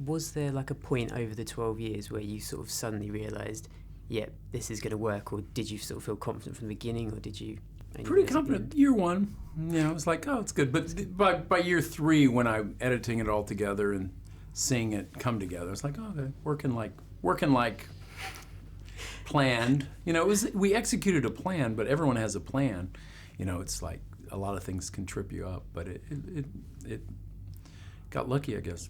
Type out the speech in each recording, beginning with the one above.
Was there like a point over the 12 years where you sort of suddenly realised, yep, this is going to work, or did you sort of feel confident from the beginning, or did you... Pretty confident. Year one, it was like, oh, it's good. But by year three, when I'm editing it all together and seeing it come together, it's like, oh, okay, working like planned. We executed a plan, but everyone has a plan. It's like a lot of things can trip you up, but it got lucky, I guess.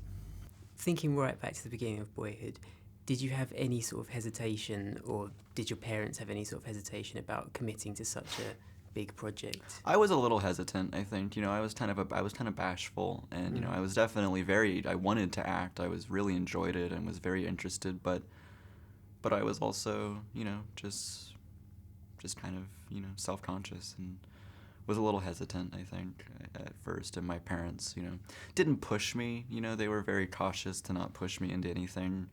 Thinking right back to the beginning of Boyhood, did you have any sort of hesitation, or did your parents have any sort of hesitation about committing to such a big project? I was a little hesitant, I think. I was kind of bashful, and I was definitely I wanted to act. I really enjoyed it and was very interested, but I was also, just kind of, self-conscious and was a little hesitant, I think, at first. And my parents, didn't push me. They were very cautious to not push me into anything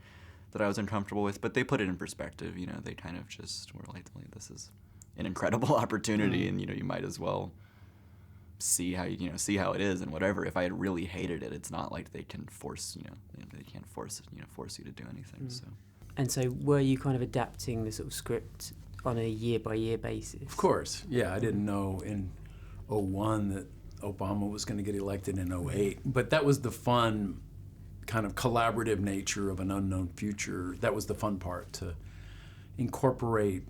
that I was uncomfortable with, but they put it in perspective. They kind of just were like, this is an incredible opportunity, and you might as well see how it is, and whatever. If I had really hated it, it's not like they can force they can't force you to do anything. So. And so, were you kind of adapting the sort of script on a year by year basis? Of course, yeah. I didn't know in 2001 that Obama was going to get elected in 2008, but that was the fun kind of collaborative nature of an unknown future. That was the fun part, to incorporate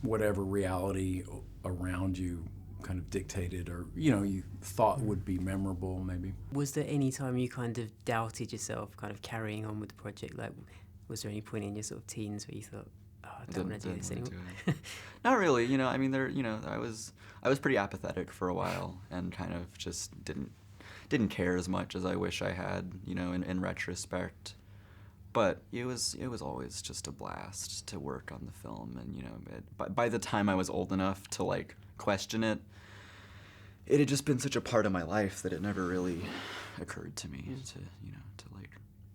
whatever reality around you kind of dictated, or you thought would be memorable, maybe. Was there any time you kind of doubted yourself kind of carrying on with the project? Like, was there any point in your sort of teens where you thought, oh, I don't want to do this anymore? Not really. I was pretty apathetic for a while, and kind of just didn't care as much as I wish I had, in retrospect. But it was always just a blast to work on the film, and by the time I was old enough to question it, it had just been such a part of my life that it never really occurred to me to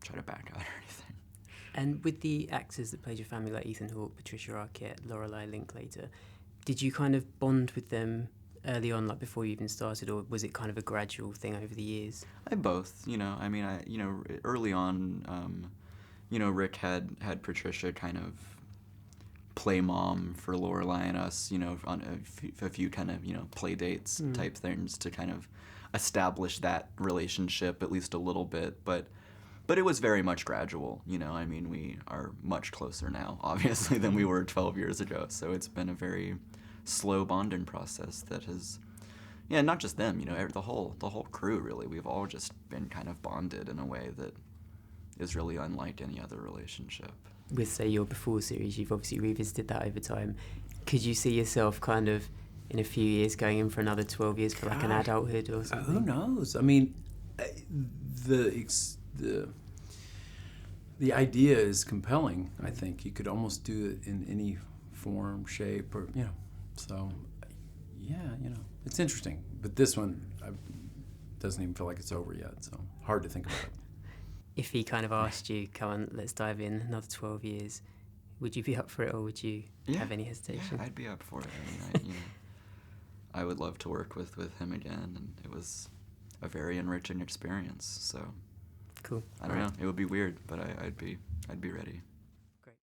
try to back out or anything. And with the actors that played your family, like Ethan Hawke, Patricia Arquette, Lorelei Linklater, did you kind of bond with them early on, like before you even started, or was it kind of a gradual thing over the years? Both. Early on. Rick had Patricia kind of play mom for Lorelei and us, on a few kind of, play dates type things to kind of establish that relationship at least a little bit. But it was very much gradual, we are much closer now, obviously, than we were 12 years ago. So it's been a very slow bonding process that has, not just them, the whole crew, really. We've all just been kind of bonded in a way that is really unlike any other relationship. With, say, your Before series, you've obviously revisited that over time. Could you see yourself kind of, in a few years, going in for another 12 years for an adulthood or something? Who knows? I mean, the idea is compelling, I think. You could almost do it in any form, shape, or, so, it's interesting. But this one doesn't even feel like it's over yet, so hard to think about it. If he kind of asked you, come on, let's dive in, another 12 years, would you be up for it, or would you have any hesitation? Yeah, I'd be up for it. I would love to work with him again, and it was a very enriching experience, so. Cool. I don't know, it would be weird, but I'd be ready.